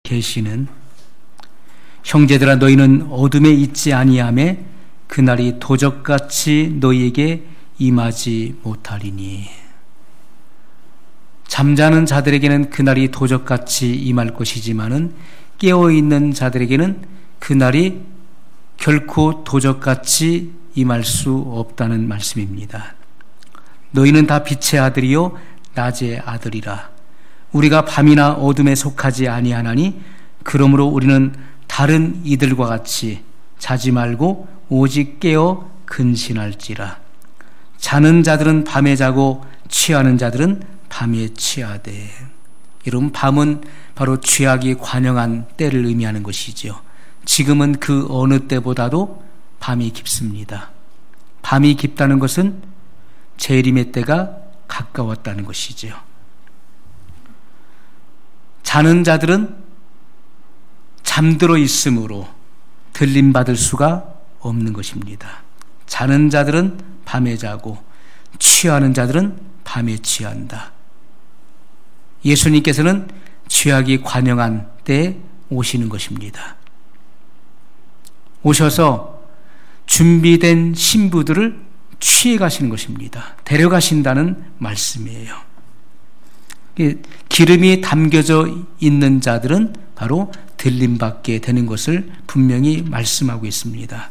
계시는 형제들아 너희는 어둠에 있지 아니하매 그날이 도적같이 너희에게 임하지 못하리니. 잠자는 자들에게는 그날이 도적같이 임할 것이지만은 깨어있는 자들에게는 그날이 결코 도적같이 임할 수 없다는 말씀입니다. 너희는 다 빛의 아들이요 낮의 아들이라. 우리가 밤이나 어둠에 속하지 아니하나니 그러므로 우리는 다른 이들과 같이 자지 말고 오직 깨어 근신할지라. 자는 자들은 밤에 자고 취하는 자들은 밤에 취하되. 여러분, 밤은 바로 죄악이 관영한 때를 의미하는 것이죠. 지금은 그 어느 때보다도 밤이 깊습니다. 밤이 깊다는 것은 재림의 때가 가까웠다는 것이죠. 자는 자들은 잠들어 있으므로 들림받을 수가 없는 것입니다. 자는 자들은 밤에 자고 취하는 자들은 밤에 취한다. 예수님께서는 죄악이 관영한 때에 오시는 것입니다. 오셔서 준비된 신부들을 취해 가시는 것입니다. 데려가신다는 말씀이에요. 기름이 담겨져 있는 자들은 바로 들림받게 되는 것을 분명히 말씀하고 있습니다.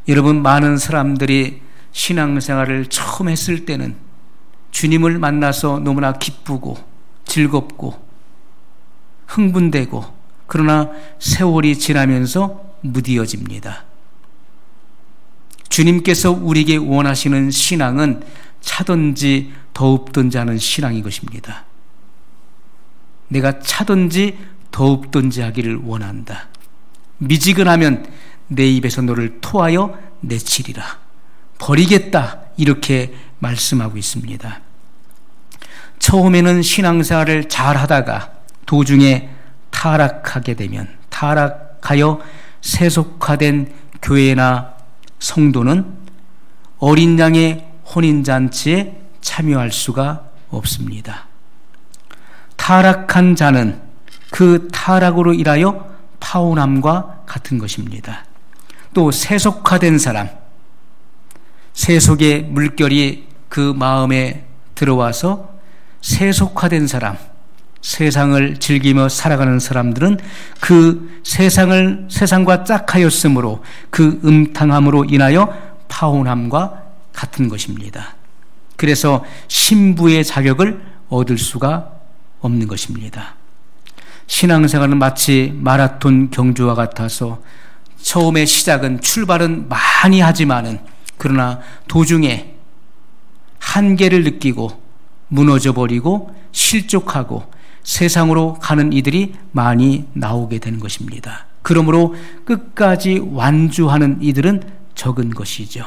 여러분, 많은 사람들이 신앙생활을 처음 했을 때는 주님을 만나서 너무나 기쁘고 즐겁고 흥분되고, 그러나 세월이 지나면서 무디어집니다. 주님께서 우리에게 원하시는 신앙은 차든지 더웁든지 하는 신앙인 것입니다. 내가 차든지 더웁든지 하기를 원한다. 미지근하면 내 입에서 너를 토하여 내치리라. 버리겠다. 이렇게 말씀하고 있습니다. 처음에는 신앙생활을 잘 하다가 도중에 타락하게 되면, 타락하여 세속화된 교회나 성도는 어린 양의 혼인잔치에 참여할 수가 없습니다. 타락한 자는 그 타락으로 인하여 파혼함과 같은 것입니다. 또 세속화된 사람, 세속의 물결이 그 마음에 들어와서 세속화된 사람, 세상을 즐기며 살아가는 사람들은 그 세상과 짝하였으므로 그 음탕함으로 인하여 파혼함과 같은 것입니다. 그래서 신부의 자격을 얻을 수가 없는 것입니다. 신앙생활은 마치 마라톤 경주와 같아서 처음에 시작은, 출발은 많이 하지만은 그러나 도중에 한계를 느끼고 무너져 버리고 실족하고 세상으로 가는 이들이 많이 나오게 되는 것입니다. 그러므로 끝까지 완주하는 이들은 적은 것이죠.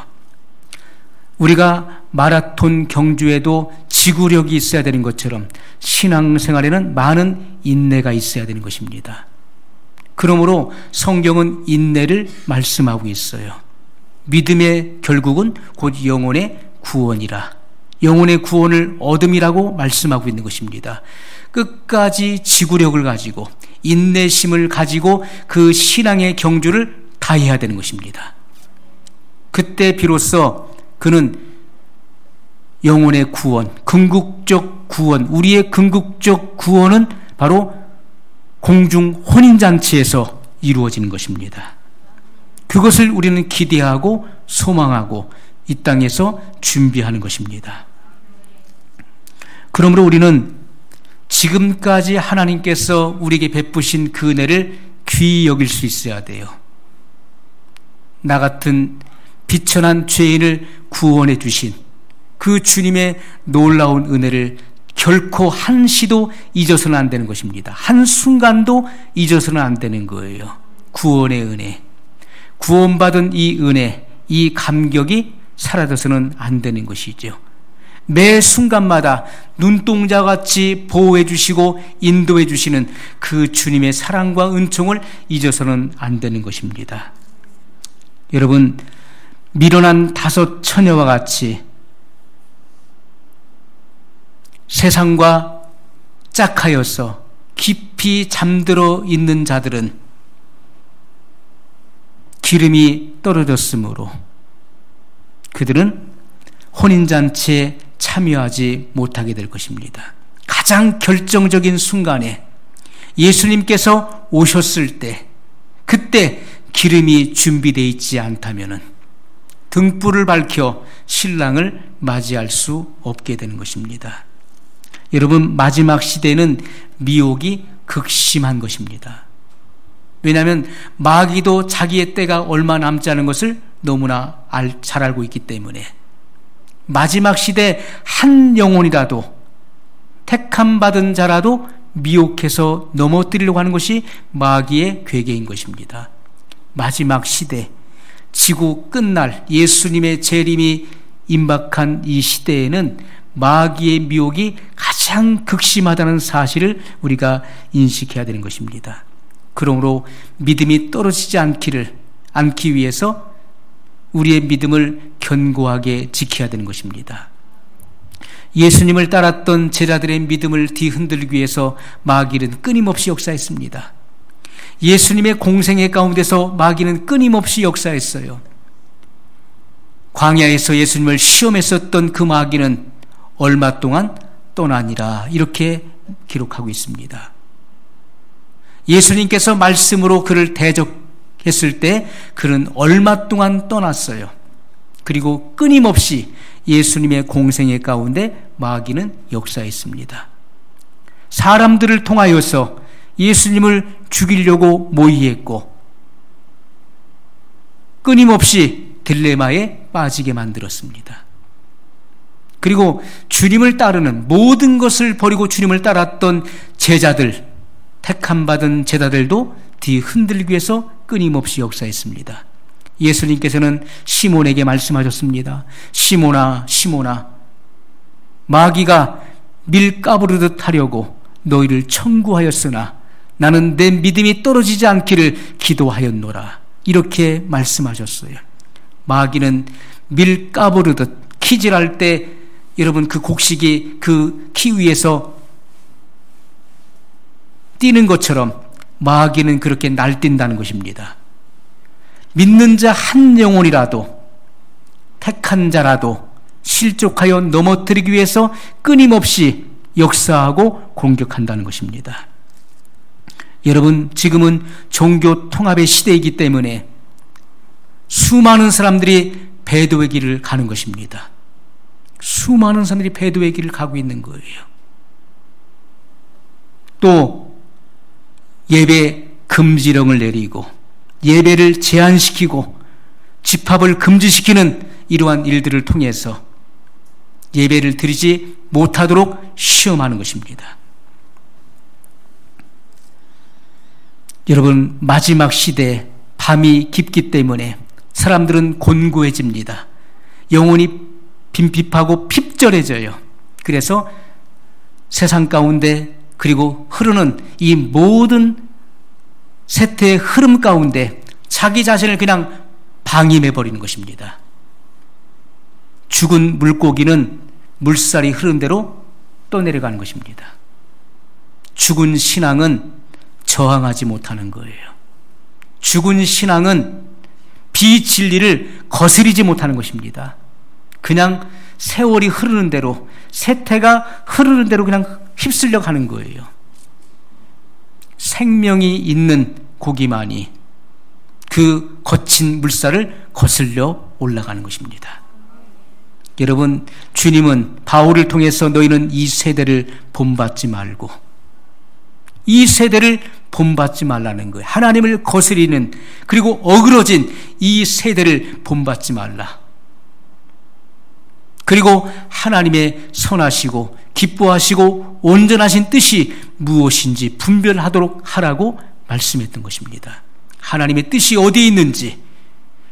우리가 마라톤 경주에도 지구력이 있어야 되는 것처럼 신앙생활에는 많은 인내가 있어야 되는 것입니다. 그러므로 성경은 인내를 말씀하고 있어요. 믿음의 결국은 곧 영혼의 구원이라, 영혼의 구원을 얻음이라고 말씀하고 있는 것입니다. 끝까지 지구력을 가지고 인내심을 가지고 그 신앙의 경주를 다해야 되는 것입니다. 그때 비로소 그는 영혼의 구원, 궁극적 구원, 우리의 궁극적 구원은 바로 공중 혼인잔치에서 이루어지는 것입니다. 그것을 우리는 기대하고 소망하고 이 땅에서 준비하는 것입니다. 그러므로 우리는 지금까지 하나님께서 우리에게 베푸신 그 은혜를 귀히 여길 수 있어야 돼요. 나 같은 비천한 죄인을 구원해 주신 그 주님의 놀라운 은혜를 결코 한시도 잊어서는 안 되는 것입니다. 한순간도 잊어서는 안 되는 거예요. 구원의 은혜, 구원받은 이 은혜, 이 감격이 사라져서는 안 되는 것이죠. 매 순간마다 눈동자같이 보호해 주시고 인도해 주시는 그 주님의 사랑과 은총을 잊어서는 안 되는 것입니다. 여러분, 미련한 5 처녀와 같이 세상과 짝하여서 깊이 깊이 잠들어 있는 자들은 기름이 떨어졌으므로 그들은 혼인잔치에 참여하지 못하게 될 것입니다. 가장 결정적인 순간에 예수님께서 오셨을 때, 그때 기름이 준비되어 있지 않다면 등불을 밝혀 신랑을 맞이할 수 없게 되는 것입니다. 여러분, 마지막 시대는 미혹이 극심한 것입니다. 왜냐하면 마귀도 자기의 때가 얼마 남지 않은 것을 너무나 잘 알고 있기 때문에 마지막 시대 한 영혼이라도, 택함 받은 자라도 미혹해서 넘어뜨리려고 하는 것이 마귀의 괴계인 것입니다. 마지막 시대, 지구 끝날 예수님의 재림이 임박한 이 시대에는 마귀의 미혹이 가장 극심하다는 사실을 우리가 인식해야 되는 것입니다. 그러므로 믿음이 떨어지지 않기 위해서 우리의 믿음을 견고하게 지켜야 되는 것입니다. 예수님을 따랐던 제자들의 믿음을 뒤흔들기 위해서 마귀는 끊임없이 역사했습니다. 예수님의 공생애 가운데서 마귀는 끊임없이 역사했어요. 광야에서 예수님을 시험했었던 그 마귀는 얼마 동안 떠나니라, 이렇게 기록하고 있습니다. 예수님께서 말씀으로 그를 대적했을 때 그는 얼마 동안 떠났어요. 그리고 끊임없이 예수님의 공생애 가운데 마귀는 역사했습니다. 사람들을 통하여서 예수님을 죽이려고 모의했고 끊임없이 딜레마에 빠지게 만들었습니다. 그리고 주님을 따르는, 모든 것을 버리고 주님을 따랐던 제자들, 택함받은 제자들도 뒤흔들기 위해서 끊임없이 역사했습니다. 예수님께서는 시몬에게 말씀하셨습니다. 시몬아, 시몬아, 마귀가 밀 까부르듯 하려고 너희를 청구하였으나 나는 내 믿음이 떨어지지 않기를 기도하였노라, 이렇게 말씀하셨어요. 마귀는 밀 까부르듯, 키질할 때 여러분 그 곡식이 그 키 위에서 뛰는 것처럼 마귀는 그렇게 날뛴다는 것입니다. 믿는 자 한 영혼이라도, 택한 자라도 실족하여 넘어뜨리기 위해서 끊임없이 역사하고 공격한다는 것입니다. 여러분, 지금은 종교 통합의 시대이기 때문에 수많은 사람들이 배도의 길을 가는 것입니다. 수많은 사람들이 배도의 길을 가고 있는 거예요. 또 예배 금지령을 내리고 예배를 제한시키고 집합을 금지시키는 이러한 일들을 통해서 예배를 드리지 못하도록 시험하는 것입니다. 여러분, 마지막 시대에 밤이 깊기 때문에 사람들은 곤고해집니다. 영혼이 빈핍하고 핍절해져요. 그래서 세상 가운데, 그리고 흐르는 이 모든 세태의 흐름 가운데 자기 자신을 그냥 방임해버리는 것입니다. 죽은 물고기는 물살이 흐른 대로 떠내려가는 것입니다. 죽은 신앙은 저항하지 못하는 거예요. 죽은 신앙은 비진리를 거스리지 못하는 것입니다. 그냥 세월이 흐르는 대로, 세태가 흐르는 대로 그냥 휩쓸려 가는 거예요. 생명이 있는 고기만이 그 거친 물살을 거슬려 올라가는 것입니다. 여러분, 주님은 바울을 통해서 너희는 이 세대를 본받지 말고, 이 세대를 본받지 말라는 거예요. 하나님을 거스리는, 그리고 어그러진 이 세대를 본받지 말라. 그리고 하나님의 선하시고 기뻐하시고 온전하신 뜻이 무엇인지 분별하도록 하라고 말씀했던 것입니다. 하나님의 뜻이 어디에 있는지,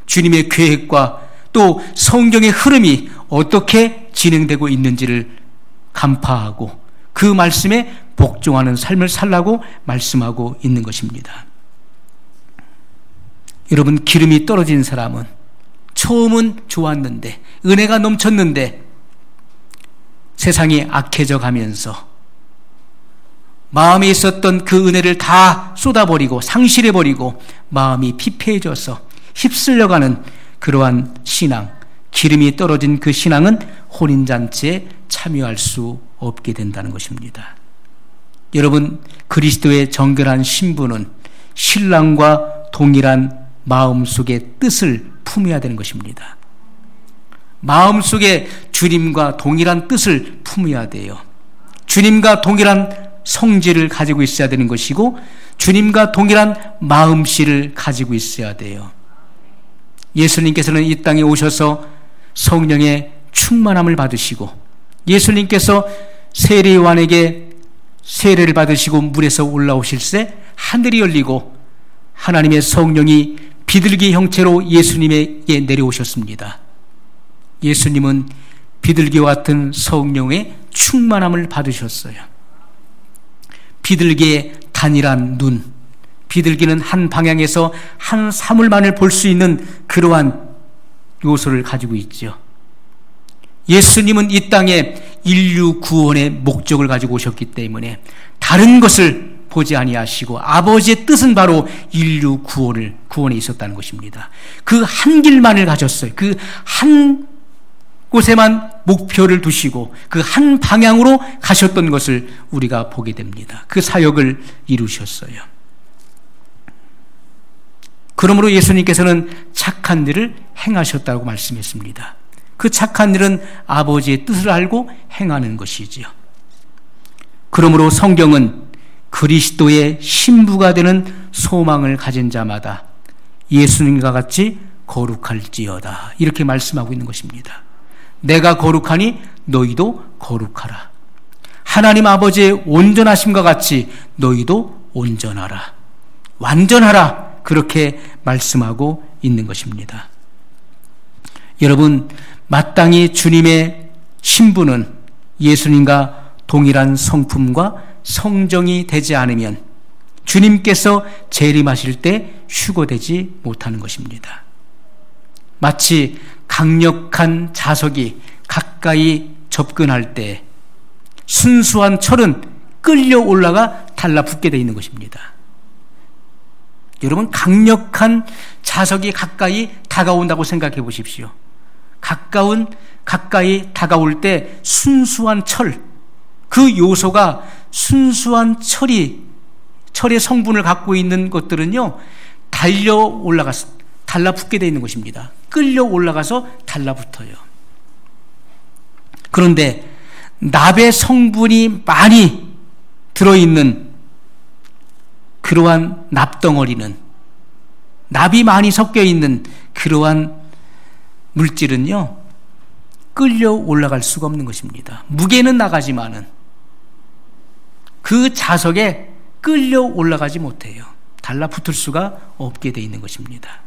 주님의 계획과 또 성경의 흐름이 어떻게 진행되고 있는지를 간파하고 그 말씀에 복종하는 삶을 살라고 말씀하고 있는 것입니다. 여러분, 기름이 떨어진 사람은 처음은 좋았는데, 은혜가 넘쳤는데 세상이 악해져 가면서 마음에 있었던 그 은혜를 다 쏟아버리고 상실해버리고 마음이 피폐해져서 휩쓸려가는 그러한 신앙, 기름이 떨어진 그 신앙은 혼인잔치에 참여할 수 없게 된다는 것입니다. 여러분, 그리스도의 정결한 신부는 신랑과 동일한 마음속의 뜻을 품어야 되는 것입니다. 마음속에 주님과 동일한 뜻을 품어야 돼요. 주님과 동일한 성질을 가지고 있어야 되는 것이고 주님과 동일한 마음씨를 가지고 있어야 돼요. 예수님께서는 이 땅에 오셔서 성령의 충만함을 받으시고 예수님께서 세례요한에게 세례를 받으시고 물에서 올라오실새 하늘이 열리고 하나님의 성령이 비둘기 형체로 예수님에게 내려오셨습니다. 예수님은 비둘기와 같은 성령의 충만함을 받으셨어요. 비둘기의 단일한 눈, 비둘기는 한 방향에서 한 사물만을 볼 수 있는 그러한 요소를 가지고 있죠. 예수님은 이 땅에 인류 구원의 목적을 가지고 오셨기 때문에 다른 것을 보지 아니하시고 아버지의 뜻은 바로 인류 구원에 있었다는 것입니다. 그 한 길만을 가졌어요. 그 한 곳에만 목표를 두시고 그 한 방향으로 가셨던 것을 우리가 보게 됩니다. 그 사역을 이루셨어요. 그러므로 예수님께서는 착한 일을 행하셨다고 말씀했습니다. 그 착한 일은 아버지의 뜻을 알고 행하는 것이지요. 그러므로 성경은 그리스도의 신부가 되는 소망을 가진 자마다 예수님과 같이 거룩할지어다, 이렇게 말씀하고 있는 것입니다. 내가 거룩하니 너희도 거룩하라. 하나님 아버지의 온전하심과 같이 너희도 온전하라, 완전하라, 그렇게 말씀하고 있는 것입니다. 여러분, 마땅히 주님의 신부는 예수님과 동일한 성품과 성정이 되지 않으면 주님께서 재림하실 때 휴거되지 못하는 것입니다. 마치 강력한 자석이 가까이 접근할 때 순수한 철은 끌려 올라가 달라붙게 되어 있는 것입니다. 여러분, 강력한 자석이 가까이 다가온다고 생각해 보십시오. 가까이 다가올 때 순수한 철, 그 요소가 순수한 철의 성분을 갖고 있는 것들은요, 달라붙게 되어 있는 것입니다. 끌려 올라가서 달라붙어요. 그런데 납의 성분이 많이 들어있는 그러한 납덩어리는, 납이 많이 섞여 있는 그러한 물질은요, 끌려 올라갈 수가 없는 것입니다. 무게는 나가지만은 그 자석에 끌려 올라가지 못해요. 달라붙을 수가 없게 되어 있는 것입니다.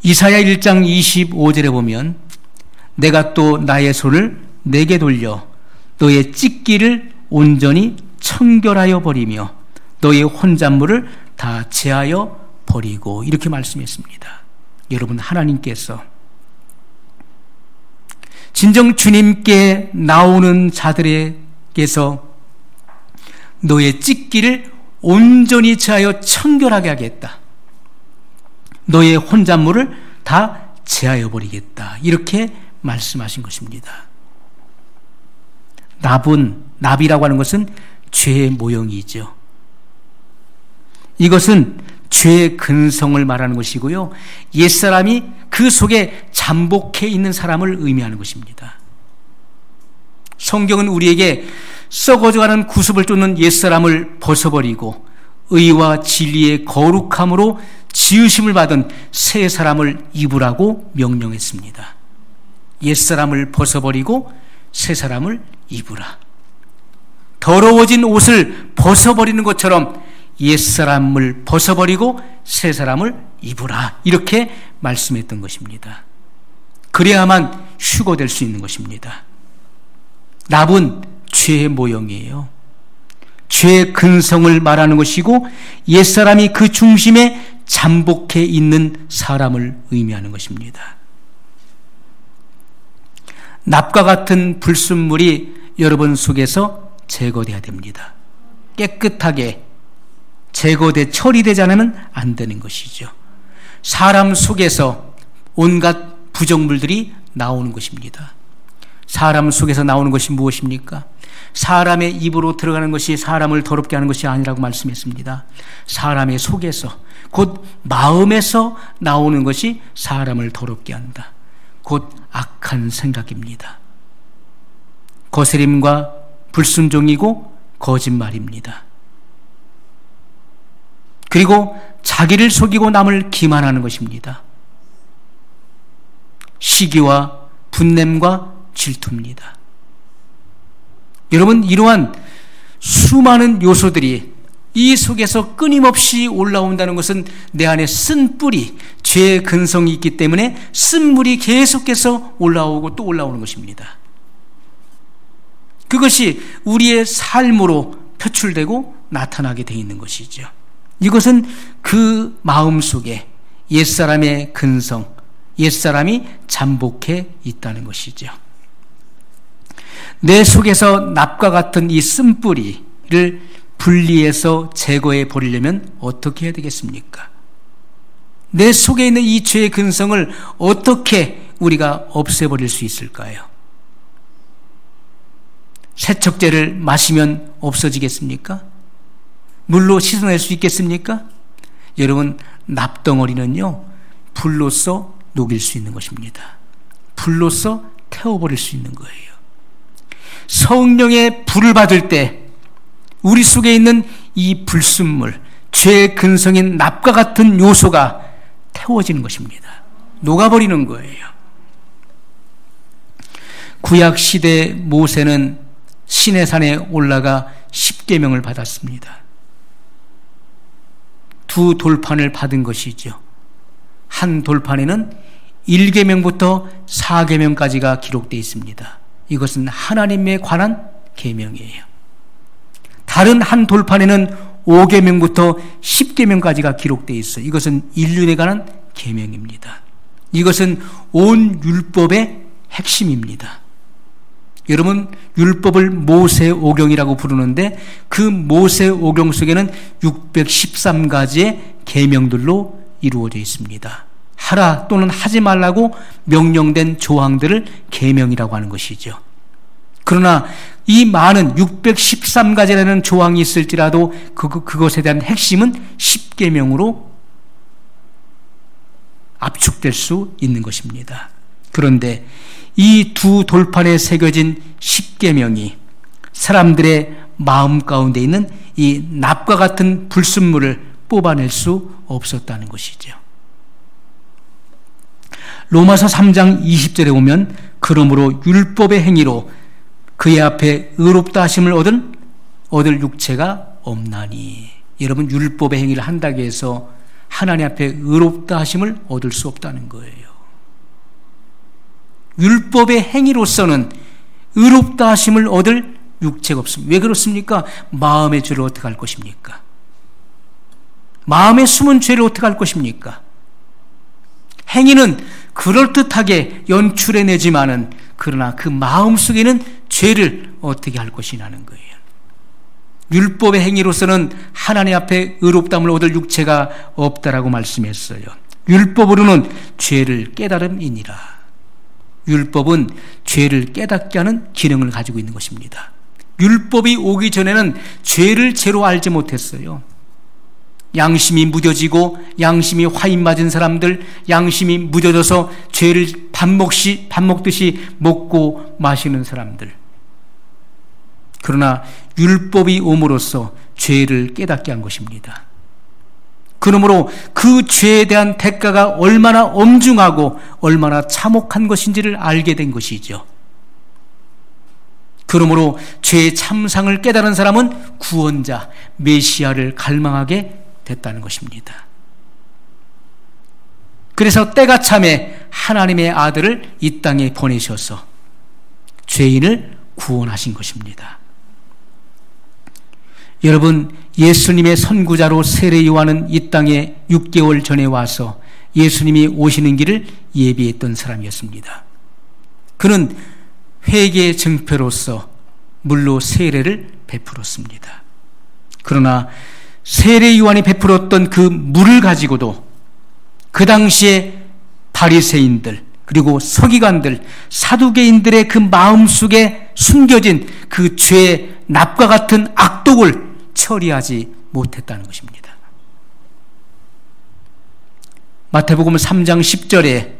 이사야 1장 25절에 보면 내가 또 나의 손을 내게 돌려 너의 찢기를 온전히 청결하여 버리며 너의 혼잣물을 다 제하여 버리고, 이렇게 말씀했습니다. 여러분, 하나님께서 진정 주님께 나오는 자들에게서 너의 찢기를 온전히 제하여 청결하게 하겠다, 너의 혼잣물을 다 제하여 버리겠다, 이렇게 말씀하신 것입니다. 납이라고 하는 것은 죄의 모형이죠. 이것은 죄의 근성을 말하는 것이고요, 옛사람이 그 속에 잠복해 있는 사람을 의미하는 것입니다. 성경은 우리에게 썩어져가는 구습을 쫓는 옛사람을 벗어버리고 의와 진리의 거룩함으로 지으심을 받은 새 사람을 입으라고 명령했습니다. 옛사람을 벗어버리고 새 사람을 입으라. 더러워진 옷을 벗어버리는 것처럼 옛사람을 벗어버리고 새 사람을 입으라, 이렇게 말씀했던 것입니다. 그래야만 휴거될 수 있는 것입니다. 납은 죄의 모형이에요. 죄의 근성을 말하는 것이고 옛사람이 그 중심에 잠복해 있는 사람을 의미하는 것입니다. 납과 같은 불순물이 여러분 속에서 제거돼야 됩니다. 깨끗하게 처리되지 않으면 안 되는 것이죠. 사람 속에서 온갖 부정물들이 나오는 것입니다. 사람 속에서 나오는 것이 무엇입니까? 사람의 입으로 들어가는 것이 사람을 더럽게 하는 것이 아니라고 말씀했습니다. 사람의 속에서, 곧 마음에서 나오는 것이 사람을 더럽게 한다. 곧 악한 생각입니다. 거스림과 불순종이고 거짓말입니다. 그리고 자기를 속이고 남을 기만하는 것입니다. 시기와 분냄과 질투입니다. 여러분, 이러한 수많은 요소들이 이 속에서 끊임없이 올라온다는 것은 내 안에 쓴 뿌리, 죄의 근성이 있기 때문에 쓴 물이 계속해서 올라오고 또 올라오는 것입니다. 그것이 우리의 삶으로 표출되고 나타나게 되어 있는 것이죠. 이것은 그 마음 속에 옛사람의 근성, 옛사람이 잠복해 있다는 것이죠. 내 속에서 납과 같은 이 쓴뿌리를 분리해서 제거해 버리려면 어떻게 해야 되겠습니까? 내 속에 있는 이 죄의 근성을 어떻게 우리가 없애버릴 수 있을까요? 세척제를 마시면 없어지겠습니까? 물로 씻어낼 수 있겠습니까? 여러분, 납덩어리는요, 불로써 녹일 수 있는 것입니다. 불로써 태워버릴 수 있는 거예요. 성령의 불을 받을 때 우리 속에 있는 이 불순물, 죄의 근성인 납과 같은 요소가 태워지는 것입니다. 녹아버리는 거예요. 구약시대 모세는 시내산에 올라가 십계명을 받았습니다. 두 돌판을 받은 것이죠. 한 돌판에는 1계명부터 4계명까지가 기록되어 있습니다. 이것은 하나님에 관한 계명이에요. 다른 한 돌판에는 5계명부터 10계명까지가 기록되어 있어요. 이것은 인륜에 관한 계명입니다. 이것은 온 율법의 핵심입니다. 여러분, 율법을 모세오경이라고 부르는데 그 모세오경 속에는 613가지의 계명들로 이루어져 있습니다. 하라 또는 하지 말라고 명령된 조항들을 계명이라고 하는 것이죠. 그러나 이 많은 613가지라는 조항이 있을지라도 그것에 대한 핵심은 10계명으로 압축될 수 있는 것입니다. 그런데 이 두 돌판에 새겨진 10계명이 사람들의 마음 가운데 있는 이 납과 같은 불순물을 뽑아낼 수 없었다는 것이죠. 로마서 3장 20절에 보면 그러므로 율법의 행위로 그의 앞에 의롭다 하심을 얻을 육체가 없나니. 여러분, 율법의 행위를 한다고 해서 하나님 앞에 의롭다 하심을 얻을 수 없다는 거예요. 율법의 행위로서는 의롭다 하심을 얻을 육체가 없습니다. 왜 그렇습니까? 마음의 죄를 어떻게 할 것입니까? 마음에 숨은 죄를 어떻게 할 것입니까? 행위는 그럴듯하게 연출해내지만은 그러나 그 마음속에는 죄를 어떻게 할 것이냐는 거예요. 율법의 행위로서는 하나님 앞에 의롭다함을 얻을 육체가 없다라고 말씀했어요. 율법으로는 죄를 깨달음이니라. 율법은 죄를 깨닫게 하는 기능을 가지고 있는 것입니다. 율법이 오기 전에는 죄를 죄로 알지 못했어요. 양심이 무뎌지고 양심이 화인 맞은 사람들, 양심이 무뎌져서 죄를 밥 먹듯이 먹고 마시는 사람들. 그러나 율법이 옴으로써 죄를 깨닫게 한 것입니다. 그러므로 그 죄에 대한 대가가 얼마나 엄중하고 얼마나 참혹한 것인지를 알게 된 것이죠. 그러므로 죄의 참상을 깨달은 사람은 구원자, 메시아를 갈망하게 됐다는 것입니다. 그래서 때가 참에 하나님의 아들을 이 땅에 보내셔서 죄인을 구원하신 것입니다. 여러분, 예수님의 선구자로 세례 요한은 이 땅에 6개월 전에 와서 예수님이 오시는 길을 예비했던 사람이었습니다. 그는 회개의 증표로서 물로 세례를 베풀었습니다. 그러나 세례 요한이 베풀었던 그 물을 가지고도 그 당시에 바리새인들 그리고 서기관들, 사두개인들의 그 마음속에 숨겨진 그 죄의 납과 같은 악독을 처리하지 못했다는 것입니다. 마태복음 3장 10절에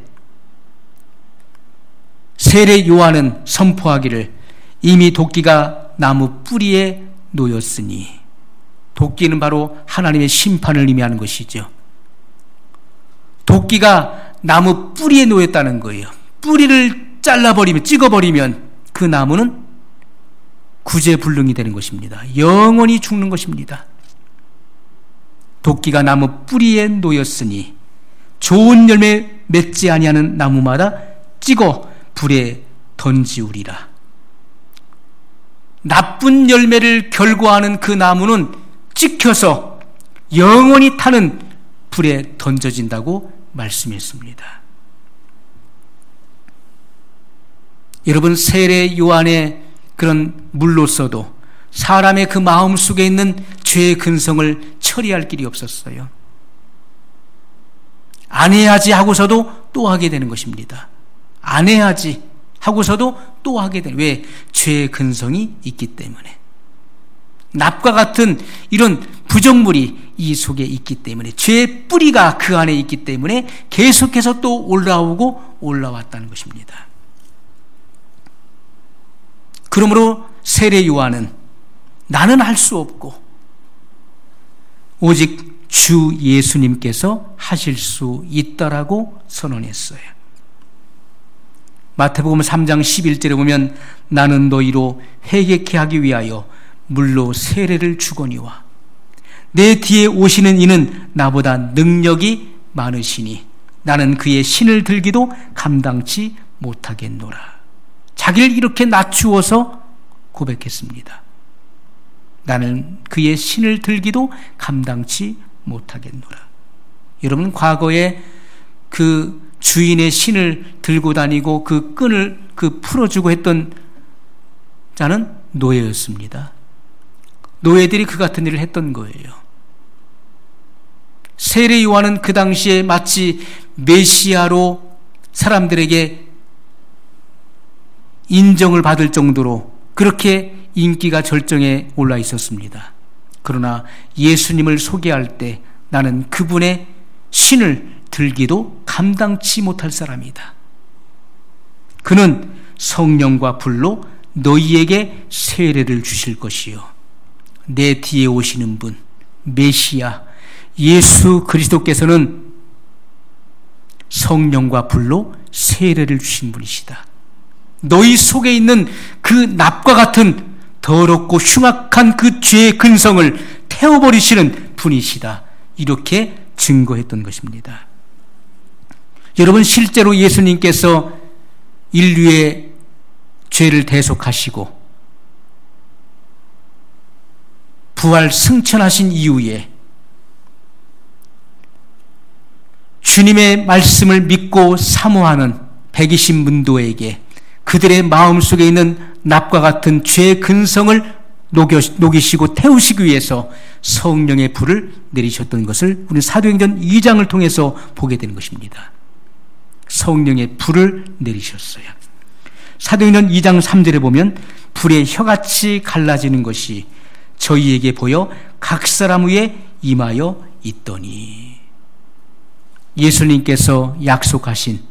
세례 요한은 선포하기를 이미 도끼가 나무 뿌리에 놓였으니, 도끼는 바로 하나님의 심판을 의미하는 것이죠. 도끼가 나무 뿌리에 놓였다는 거예요. 뿌리를 잘라버리면, 찍어버리면 그 나무는 구제불능이 되는 것입니다. 영원히 죽는 것입니다. 도끼가 나무 뿌리에 놓였으니 좋은 열매 맺지 아니하는 나무마다 찍어 불에 던지우리라. 나쁜 열매를 결과하는 그 나무는 찍혀서 영원히 타는 불에 던져진다고 말씀했습니다. 여러분, 세례 요한의 그런 물로서도 사람의 그 마음속에 있는 죄의 근성을 처리할 길이 없었어요. 안 해야지 하고서도 또 하게 되는 것입니다. 안 해야지 하고서도 또 하게 되는, 왜? 죄의 근성이 있기 때문에. 납과 같은 이런 부정물이 이 속에 있기 때문에, 죄의 뿌리가 그 안에 있기 때문에 계속해서 또 올라오고 올라왔다는 것입니다. 그러므로 세례 요한은 나는 할 수 없고 오직 주 예수님께서 하실 수 있다라고 선언했어요. 마태복음 3장 11절에 보면 나는 너희로 회개케 하기 위하여 물로 세례를 주거니와 내 뒤에 오시는 이는 나보다 능력이 많으시니 나는 그의 신을 들기도 감당치 못하겠노라. 자기를 이렇게 낮추어서 고백했습니다. 나는 그의 신을 들기도 감당치 못하겠노라. 여러분, 과거에 그 주인의 신을 들고 다니고 그 끈을 풀어주고 했던 자는 노예였습니다. 노예들이 그 같은 일을 했던 거예요. 세례 요한은 그 당시에 마치 메시아로 사람들에게 인정을 받을 정도로 그렇게 인기가 절정에 올라 있었습니다. 그러나 예수님을 소개할 때 나는 그분의 신을 들기도 감당치 못할 사람이다. 그는 성령과 불로 너희에게 세례를 주실 것이요 내 뒤에 오시는 분 메시아 예수 그리스도께서는 성령과 불로 세례를 주신 분이시다. 너희 속에 있는 그 납과 같은 더럽고 흉악한 그 죄의 근성을 태워버리시는 분이시다. 이렇게 증거했던 것입니다. 여러분, 실제로 예수님께서 인류의 죄를 대속하시고 부활 승천하신 이후에 주님의 말씀을 믿고 사모하는 120문도에게 그들의 마음속에 있는 납과 같은 죄의 근성을 녹이시고 태우시기 위해서 성령의 불을 내리셨던 것을 우리 사도행전 2장을 통해서 보게 되는 것입니다. 성령의 불을 내리셨어요. 사도행전 2장 3절에 보면 불의 혀같이 갈라지는 것이 저희에게 보여 각 사람 위에 임하여 있더니, 예수님께서 약속하신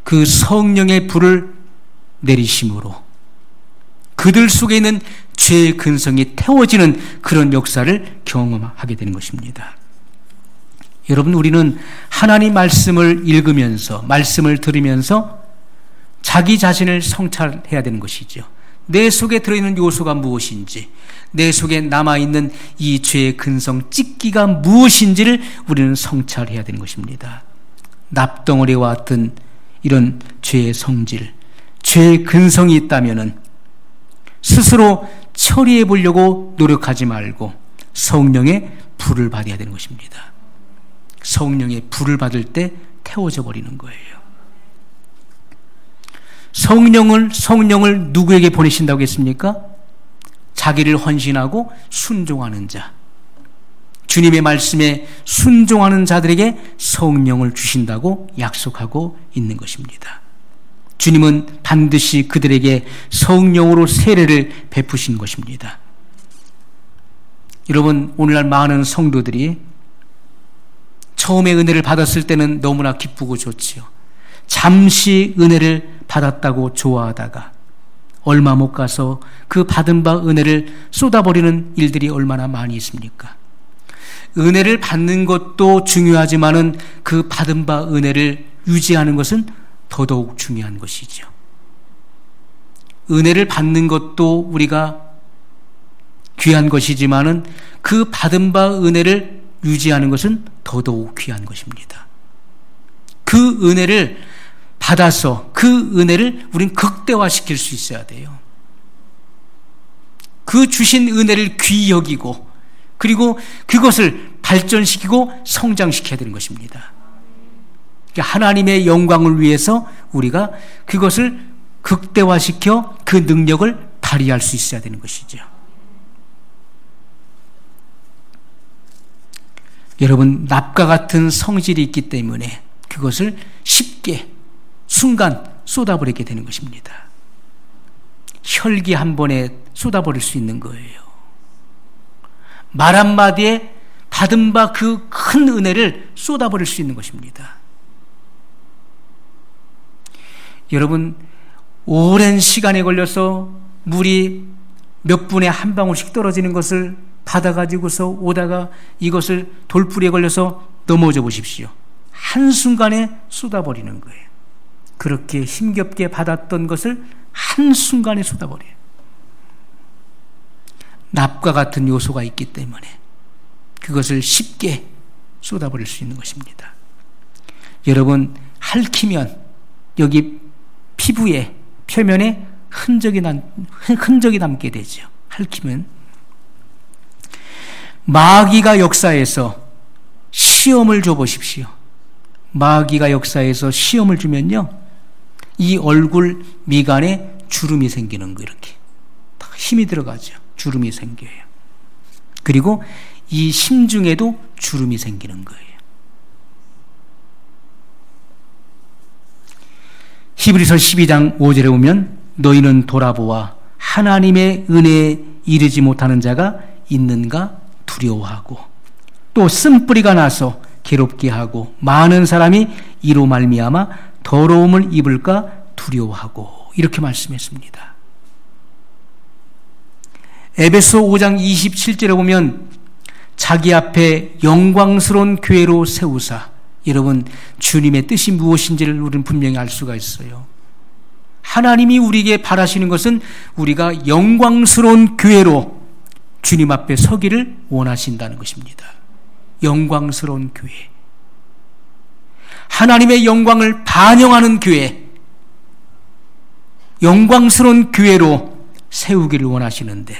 그 성령의 불을 내리심으로 그들 속에 있는 죄의 근성이 태워지는 그런 역사를 경험하게 되는 것입니다. 여러분, 우리는 하나님 말씀을 읽으면서, 말씀을 들으면서 자기 자신을 성찰해야 되는 것이죠. 내 속에 들어있는 요소가 무엇인지, 내 속에 남아있는 이 죄의 근성, 찢기가 무엇인지를 우리는 성찰해야 되는 것입니다. 납덩어리와 같은 이런 죄의 성질, 죄의 근성이 있다면은 스스로 처리해 보려고 노력하지 말고 성령의 불을 받아야 되는 것입니다. 성령의 불을 받을 때 태워져 버리는 거예요. 성령을 누구에게 보내신다고 했습니까? 자기를 헌신하고 순종하는 자, 주님의 말씀에 순종하는 자들에게 성령을 주신다고 약속하고 있는 것입니다. 주님은 반드시 그들에게 성령으로 세례를 베푸신 것입니다. 여러분, 오늘날 많은 성도들이 처음에 은혜를 받았을 때는 너무나 기쁘고 좋지요. 잠시 은혜를 받았다고 좋아하다가 얼마 못 가서 그 받은 바 은혜를 쏟아버리는 일들이 얼마나 많이 있습니까? 은혜를 받는 것도 중요하지만은 그 받은 바 은혜를 유지하는 것은 더더욱 중요한 것이죠. 은혜를 받는 것도 우리가 귀한 것이지만은 그 받은 바 은혜를 유지하는 것은 더더욱 귀한 것입니다. 그 은혜를 받아서 그 은혜를 우린 극대화시킬 수 있어야 돼요. 그 주신 은혜를 귀히 여기고 그리고 그것을 발전시키고 성장시켜야 되는 것입니다. 하나님의 영광을 위해서 우리가 그것을 극대화시켜 그 능력을 발휘할 수 있어야 되는 것이죠. 여러분, 납과 같은 성질이 있기 때문에 그것을 쉽게 순간 쏟아버리게 되는 것입니다. 혈기 한 번에 쏟아버릴 수 있는 거예요. 말 한마디에 받은 바 그 큰 은혜를 쏟아버릴 수 있는 것입니다. 여러분, 오랜 시간에 걸려서 물이 몇 분에 한 방울씩 떨어지는 것을 받아가지고서 오다가 이것을 돌뿌리에 걸려서 넘어져 보십시오. 한순간에 쏟아버리는 거예요. 그렇게 힘겹게 받았던 것을 한순간에 쏟아버려요. 납과 같은 요소가 있기 때문에 그것을 쉽게 쏟아버릴 수 있는 것입니다. 여러분, 핥히면 여기 피부에 표면에 흔적이 남게 되죠. 핥히면. 마귀가 역사에서 시험을 줘보십시오. 마귀가 역사에서 시험을 주면요, 이 얼굴 미간에 주름이 생기는 거, 이렇게 힘이 들어가죠. 주름이 생겨요. 그리고 이 심중에도 주름이 생기는 거예요. 히브리서 12장 5절에 보면 너희는 돌아보아 하나님의 은혜에 이르지 못하는 자가 있는가 두려워하고 또 쓴뿌리가 나서 괴롭게 하고 많은 사람이 이로 말미암아 더러움을 입을까 두려워하고, 이렇게 말씀했습니다. 에베소 5장 27절에 보면 자기 앞에 영광스러운 교회로 세우사, 여러분, 주님의 뜻이 무엇인지를 우리는 분명히 알 수가 있어요. 하나님이 우리에게 바라시는 것은 우리가 영광스러운 교회로 주님 앞에 서기를 원하신다는 것입니다. 영광스러운 교회, 하나님의 영광을 반영하는 교회, 영광스러운 교회로 세우기를 원하시는데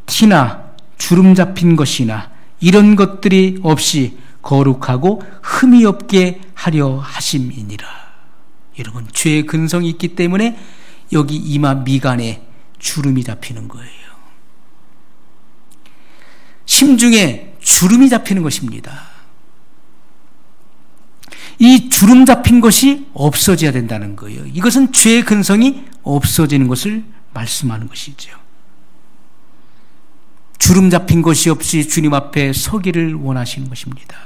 티나 주름 잡힌 것이나 이런 것들이 없이 거룩하고 흠이 없게 하려 하심이니라. 여러분, 죄의 근성이 있기 때문에 여기 이마 미간에 주름이 잡히는 거예요. 심중에 주름이 잡히는 것입니다. 이 주름 잡힌 것이 없어져야 된다는 거예요. 이것은 죄의 근성이 없어지는 것을 말씀하는 것이죠. 주름 잡힌 것이 없이 주님 앞에 서기를 원하시는 것입니다.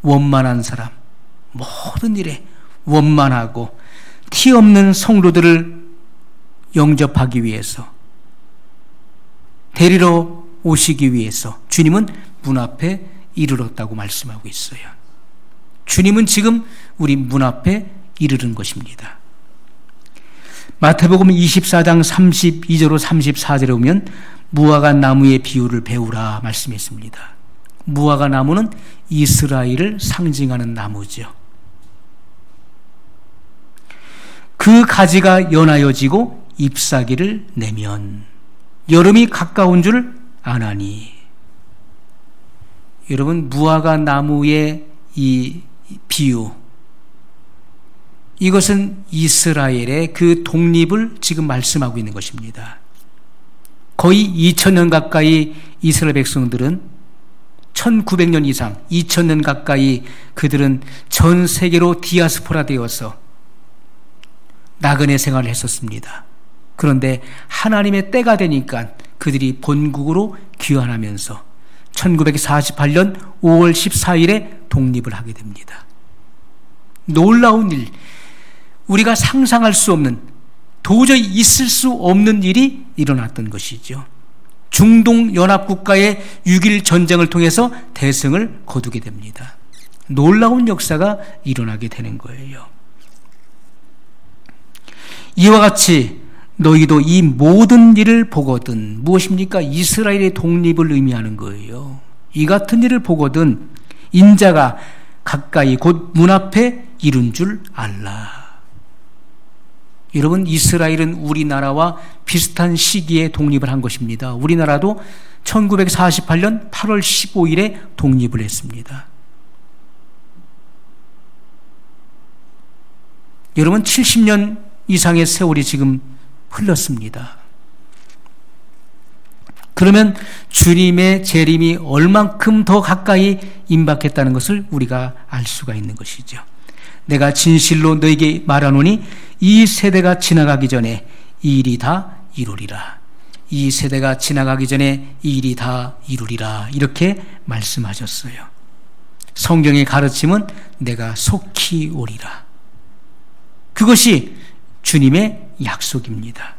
원만한 사람, 모든 일에 원만하고 티 없는 성도들을 영접하기 위해서, 데리러 오시기 위해서 주님은 문 앞에 이르렀다고 말씀하고 있어요. 주님은 지금 우리 문 앞에 이르른 것입니다. 마태복음 24장 32절로 34절에 보면 무화과 나무의 비유를 배우라 말씀했습니다. 무화과 나무는 이스라엘을 상징하는 나무죠. 그 가지가 연하여지고 잎사귀를 내면 여름이 가까운 줄 아나니. 여러분, 무화과 나무의 이 비유, 이것은 이스라엘의 그 독립을 지금 말씀하고 있는 것입니다. 거의 2000년 가까이 이스라엘 백성들은 1900년 이상 2000년 가까이 그들은 전 세계로 디아스포라 되어서 나그네 생활을 했었습니다. 그런데 하나님의 때가 되니까 그들이 본국으로 귀환하면서 1948년 5월 14일에 독립을 하게 됩니다. 놀라운 일, 우리가 상상할 수 없는, 도저히 있을 수 없는 일이 일어났던 것이죠. 중동 연합국가의 6.1 전쟁을 통해서 대승을 거두게 됩니다. 놀라운 역사가 일어나게 되는 거예요. 이와 같이 너희도 이 모든 일을 보거든, 무엇입니까? 이스라엘의 독립을 의미하는 거예요. 이 같은 일을 보거든 인자가 가까이 곧 문 앞에 이른 줄 알라. 여러분, 이스라엘은 우리나라와 비슷한 시기에 독립을 한 것입니다. 우리나라도 1948년 8월 15일에 독립을 했습니다. 여러분, 70년 이상의 세월이 지금 흘렀습니다. 그러면 주님의 재림이 얼만큼 더 가까이 임박했다는 것을 우리가 알 수가 있는 것이죠. 내가 진실로 너에게 말하노니 이 세대가 지나가기 전에 이 일이 다 이루리라. 이 세대가 지나가기 전에 이 일이 다 이루리라. 이렇게 말씀하셨어요. 성경의 가르침은 내가 속히 오리라. 그것이 주님의 약속입니다.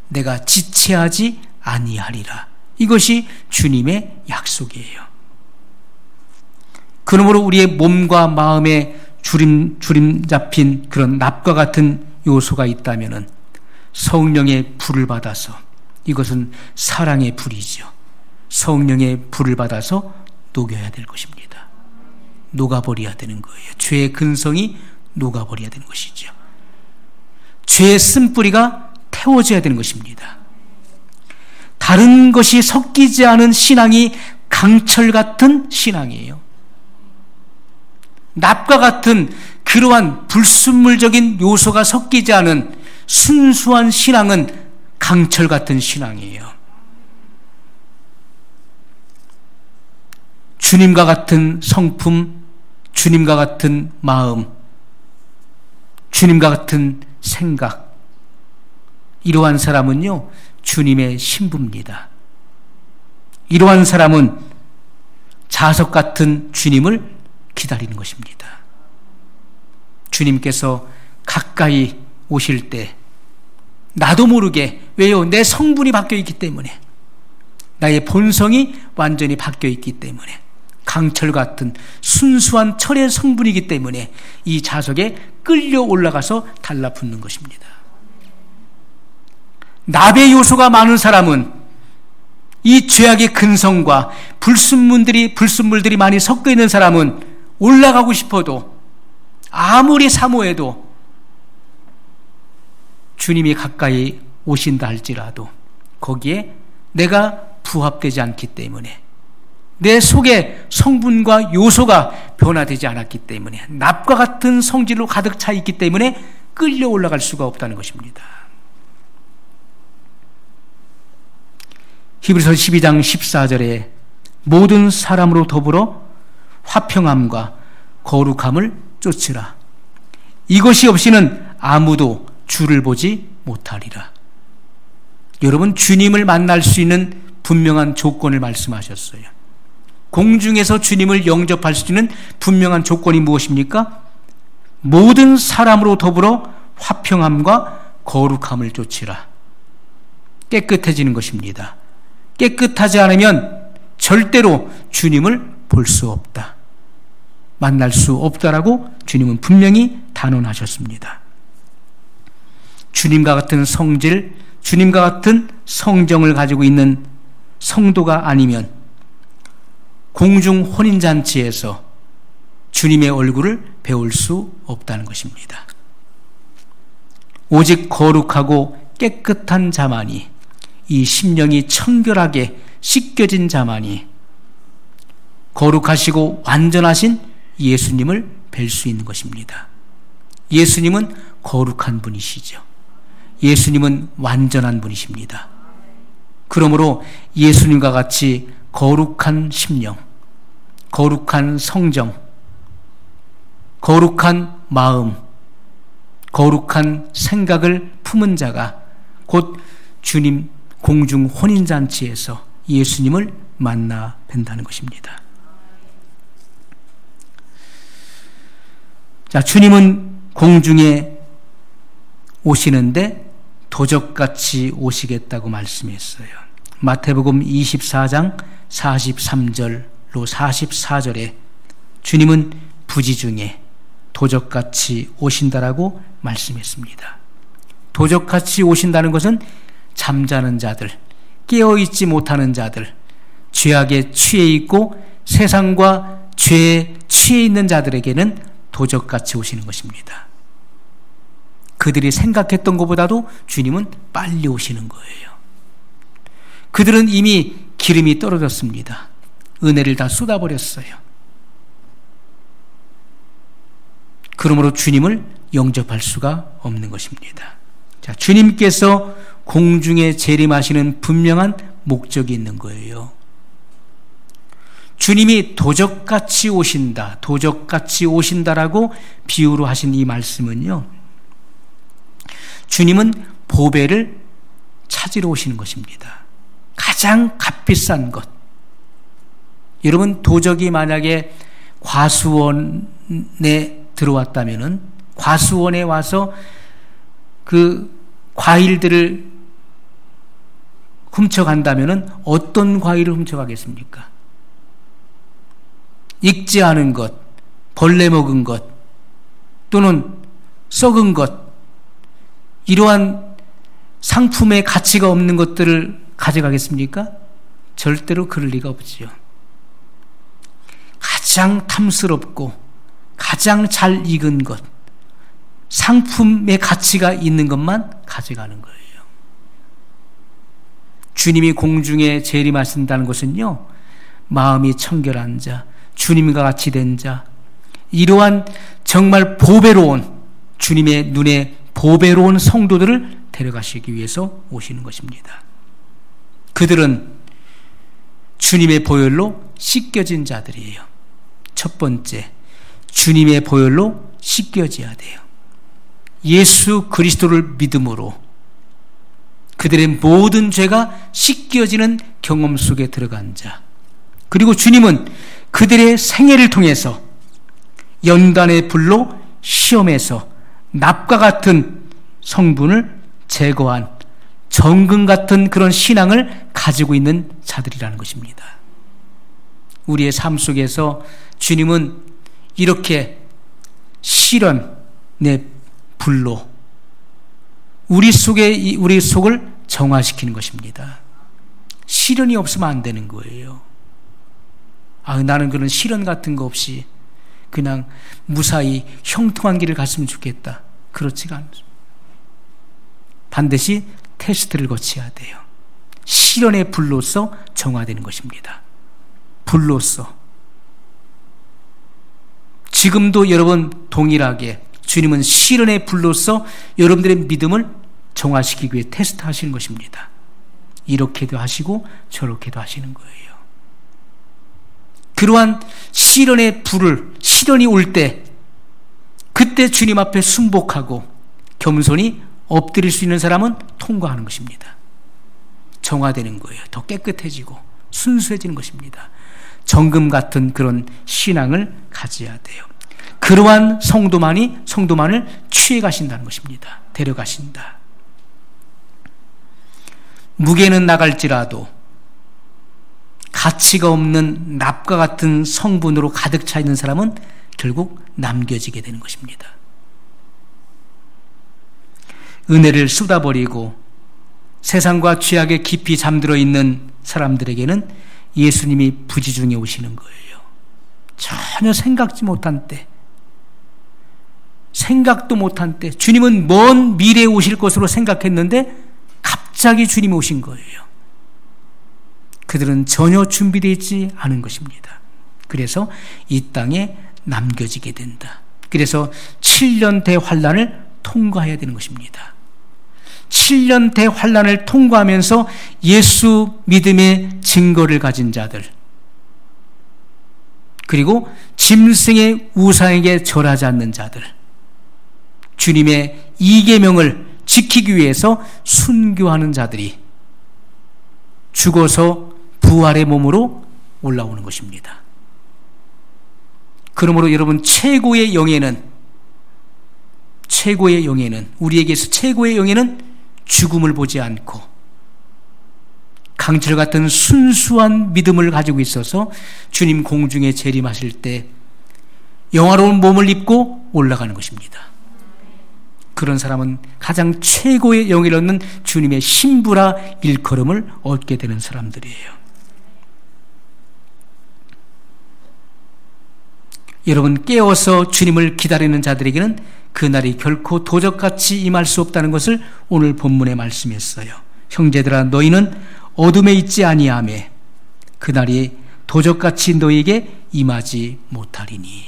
내가 지체하지 아니하리라. 이것이 주님의 약속이에요. 그러므로 우리의 몸과 마음에 주림 잡힌 그런 납과 같은 요소가 있다면은 성령의 불을 받아서, 이것은 사랑의 불이죠. 성령의 불을 받아서 녹여야 될 것입니다. 녹아버려야 되는 거예요. 죄의 근성이 녹아버려야 되는 것이죠. 죄의 쓴뿌리가 태워져야 되는 것입니다. 다른 것이 섞이지 않은 신앙이 강철 같은 신앙이에요. 납과 같은 그러한 불순물적인 요소가 섞이지 않은 순수한 신앙은 강철 같은 신앙이에요. 주님과 같은 성품, 주님과 같은 마음, 주님과 같은 생각, 이러한 사람은요, 주님의 신부입니다. 이러한 사람은 자석 같은 주님을 기다리는 것입니다. 주님께서 가까이 오실 때 나도 모르게, 왜요? 내 성분이 바뀌어 있기 때문에, 나의 본성이 완전히 바뀌어 있기 때문에, 강철 같은 순수한 철의 성분이기 때문에 이 자석에 끌려 올라가서 달라붙는 것입니다. 납의 요소가 많은 사람은 이 죄악의 근성과 불순물들이 많이 섞여 있는 사람은 올라가고 싶어도, 아무리 사모해도 주님이 가까이 오신다 할지라도 거기에 내가 부합되지 않기 때문에, 내 속에 성분과 요소가 변화되지 않았기 때문에, 납과 같은 성질로 가득 차 있기 때문에 끌려 올라갈 수가 없다는 것입니다. 히브리서 12장 14절에 모든 사람으로 더불어 화평함과 거룩함을 쫓으라. 이것이 없이는 아무도 주를 보지 못하리라. 여러분, 주님을 만날 수 있는 분명한 조건을 말씀하셨어요. 공중에서 주님을 영접할 수 있는 분명한 조건이 무엇입니까? 모든 사람으로 더불어 화평함과 거룩함을 쫓으라. 깨끗해지는 것입니다. 깨끗하지 않으면 절대로 주님을 볼 수 없다, 만날 수 없다라고 주님은 분명히 단언하셨습니다. 주님과 같은 성질, 주님과 같은 성정을 가지고 있는 성도가 아니면 공중 혼인잔치에서 주님의 얼굴을 배울 수 없다는 것입니다. 오직 거룩하고 깨끗한 자만이, 이 심령이 청결하게 씻겨진 자만이 거룩하시고 완전하신 예수님을 뵐 수 있는 것입니다. 예수님은 거룩한 분이시죠. 예수님은 완전한 분이십니다. 그러므로 예수님과 같이 거룩한 심령, 거룩한 성정, 거룩한 마음, 거룩한 생각을 품은 자가 곧 주님 공중 혼인잔치에서 예수님을 만나 뵌다는 것입니다. 자, 주님은 공중에 오시는데 도적같이 오시겠다고 말씀했어요. 마태복음 24장 43절로 44절에 주님은 부지 중에 도적같이 오신다라고 말씀했습니다. 도적같이 오신다는 것은 잠자는 자들, 깨어있지 못하는 자들, 죄악에 취해 있고 세상과 죄에 취해 있는 자들에게는 도적같이 오시는 것입니다. 그들이 생각했던 것보다도 주님은 빨리 오시는 거예요. 그들은 이미 기름이 떨어졌습니다. 은혜를 다 쏟아버렸어요. 그러므로 주님을 영접할 수가 없는 것입니다. 자, 주님께서 공중에 재림하시는 분명한 목적이 있는 거예요. 주님이 도적같이 오신다, 도적같이 오신다라고 비유로 하신 이 말씀은요, 주님은 보배를 찾으러 오시는 것입니다. 가장 값비싼 것. 여러분, 도적이 만약에 과수원에 들어왔다면은, 과수원에 와서 그 과일들을 훔쳐간다면은 어떤 과일을 훔쳐가겠습니까? 익지 않은 것, 벌레 먹은 것, 또는 썩은 것, 이러한 상품의 가치가 없는 것들을 가져가겠습니까? 절대로 그럴 리가 없지요. 가장 탐스럽고 가장 잘 익은 것, 상품의 가치가 있는 것만 가져가는 거예요. 주님이 공중에 재림하신다는 것은요, 마음이 청결한 자, 주님과 같이 된 자, 이러한 정말 보배로운, 주님의 눈에 보배로운 성도들을 데려가시기 위해서 오시는 것입니다. 그들은 주님의 보혈로 씻겨진 자들이에요. 첫 번째, 주님의 보혈로 씻겨져야 돼요. 예수 그리스도를 믿음으로 그들의 모든 죄가 씻겨지는 경험 속에 들어간 자, 그리고 주님은 그들의 생애를 통해서 연단의 불로 시험해서 납과 같은 성분을 제거한 정금 같은 그런 신앙을 가지고 있는 자들이라는 것입니다. 우리의 삶 속에서 주님은 이렇게 시련의 불로 우리 속을 정화시키는 것입니다. 시련이 없으면 안 되는 거예요. 나는 그런 시련 같은 거 없이 그냥 무사히 형통한 길을 갔으면 좋겠다. 그렇지가 않습니다. 반드시 테스트를 거쳐야 돼요. 시련의 불로서 정화되는 것입니다. 불로서. 지금도 여러분 동일하게 주님은 시련의 불로서 여러분들의 믿음을 정화시키기 위해 테스트하시는 것입니다. 이렇게도 하시고 저렇게도 하시는 거예요. 그러한 시련의 불을, 시련이 올 때 그때 주님 앞에 순복하고 겸손히 엎드릴 수 있는 사람은 통과하는 것입니다. 정화되는 거예요. 더 깨끗해지고 순수해지는 것입니다. 정금 같은 그런 신앙을 가져야 돼요. 그러한 성도만을 취해 가신다는 것입니다. 데려가신다. 무게는 나갈지라도 가치가 없는 납과 같은 성분으로 가득 차 있는 사람은 결국 남겨지게 되는 것입니다. 은혜를 쏟아버리고 세상과 죄악에 깊이 잠들어 있는 사람들에게는 예수님이 부지중에 오시는 거예요. 전혀 생각지 못한 때, 생각도 못한 때, 주님은 먼 미래에 오실 것으로 생각했는데 갑자기 주님이 오신 거예요. 그들은 전혀 준비되어 있지 않은 것입니다. 그래서 이 땅에 남겨지게 된다. 그래서 7년 대환란을 통과해야 되는 것입니다. 7년 대환란을 통과하면서 예수 믿음의 증거를 가진 자들, 그리고 짐승의 우상에게 절하지 않는 자들, 주님의 이계명을 지키기 위해서 순교하는 자들이 죽어서 부활의 몸으로 올라오는 것입니다. 그러므로 여러분, 최고의 영예는 우리에게서 최고의 영예는 죽음을 보지 않고 강철 같은 순수한 믿음을 가지고 있어서 주님 공중에 재림하실 때 영화로운 몸을 입고 올라가는 것입니다. 그런 사람은 가장 최고의 영예를 얻는 주님의 신부라 일컬음을 얻게 되는 사람들이에요. 여러분, 깨어서 주님을 기다리는 자들에게는 그날이 결코 도적같이 임할 수 없다는 것을 오늘 본문에 말씀했어요. 형제들아, 너희는 어둠에 있지 아니하매 그날이 도적같이 너희에게 임하지 못하리니.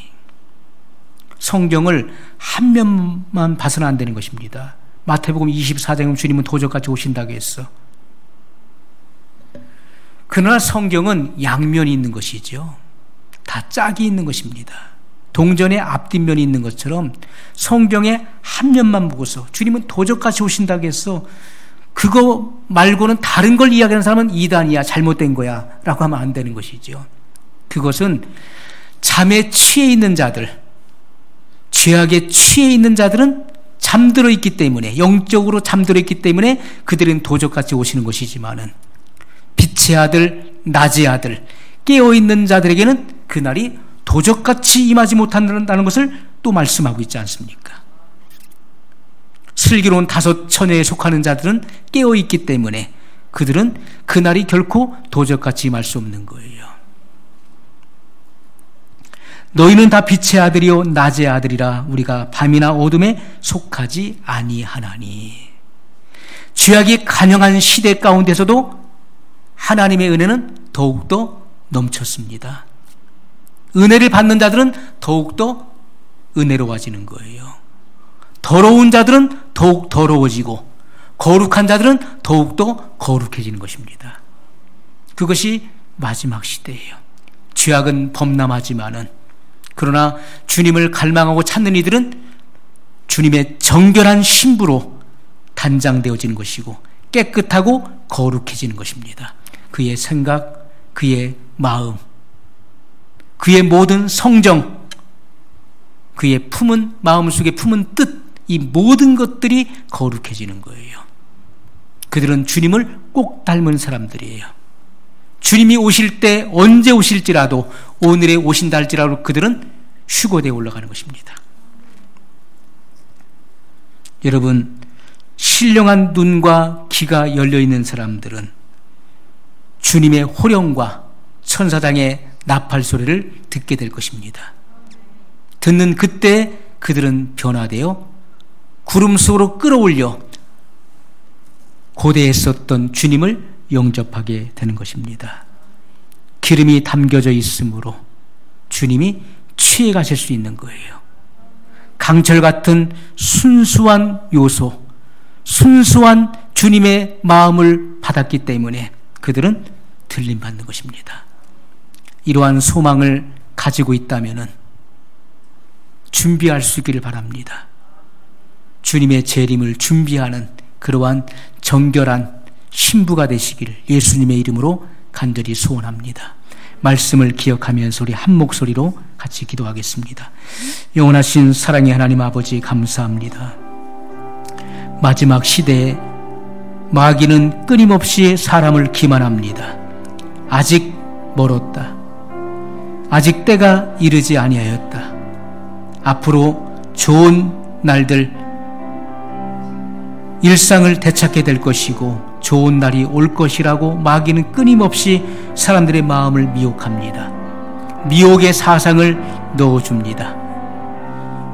성경을 한 면만 봐서는 안 되는 것입니다. 마태복음 24장에 주님은 도적같이 오신다고 했어. 그러나 성경은 양면이 있는 것이죠. 다 짝이 있는 것입니다. 동전의 앞뒷면이 있는 것처럼 성경의 한 면만 보고서 주님은 도적같이 오신다고 했어, 그거 말고는 다른 걸 이야기하는 사람은 이단이야, 잘못된 거야 라고 하면 안 되는 것이죠. 그것은 잠에 취해 있는 자들, 죄악에 취해 있는 자들은 잠들어 있기 때문에, 영적으로 잠들어 있기 때문에 그들은 도적같이 오시는 것이지만은 빛의 아들, 낮의 아들, 깨어있는 자들에게는 그날이 도적같이 임하지 못한다는 것을 또 말씀하고 있지 않습니까? 슬기로운 5처녀에 속하는 자들은 깨어있기 때문에 그들은 그날이 결코 도적같이 임할 수 없는 거예요. 너희는 다 빛의 아들이요 낮의 아들이라 우리가 밤이나 어둠에 속하지 아니하나니. 죄악이 간영한 시대 가운데서도 하나님의 은혜는 더욱더 넘쳤습니다. 은혜를 받는 자들은 더욱더 은혜로워지는 거예요. 더러운 자들은 더욱 더러워지고 거룩한 자들은 더욱더 거룩해지는 것입니다. 그것이 마지막 시대예요. 죄악은 범람하지만은, 그러나 주님을 갈망하고 찾는 이들은 주님의 정결한 신부로 단장되어지는 것이고 깨끗하고 거룩해지는 것입니다. 그의 생각, 그의 마음, 그의 모든 성정, 그의 품은, 마음속에 품은 뜻, 이 모든 것들이 거룩해지는 거예요. 그들은 주님을 꼭 닮은 사람들이에요. 주님이 오실 때 언제 오실지라도, 오늘에 오신다 할지라도 그들은 휴거대에 올라가는 것입니다. 여러분, 신령한 눈과 귀가 열려있는 사람들은 주님의 호령과 천사장의 나팔 소리를 듣게 될 것입니다. 듣는 그때 그들은 변화되어 구름 속으로 끌어올려 고대에 있었던 주님을 영접하게 되는 것입니다. 기름이 담겨져 있으므로 주님이 취해 가실 수 있는 거예요. 강철 같은 순수한 요소, 순수한 주님의 마음을 받았기 때문에 그들은 들림받는 것입니다. 이러한 소망을 가지고 있다면 준비할 수 있기를 바랍니다. 주님의 재림을 준비하는 그러한 정결한 신부가 되시기를 예수님의 이름으로 간절히 소원합니다. 말씀을 기억하면서 우리 한 목소리로 같이 기도하겠습니다. 영원하신 사랑의 하나님 아버지, 감사합니다. 마지막 시대에 마귀는 끊임없이 사람을 기만합니다. 아직 멀었다. 아직 때가 이르지 아니하였다. 앞으로 좋은 날들, 일상을 되찾게 될 것이고 좋은 날이 올 것이라고 마귀는 끊임없이 사람들의 마음을 미혹합니다. 미혹의 사상을 넣어줍니다.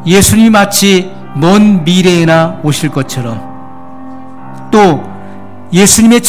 예수님이 마치 먼 미래에나 오실 것처럼, 또 예수님의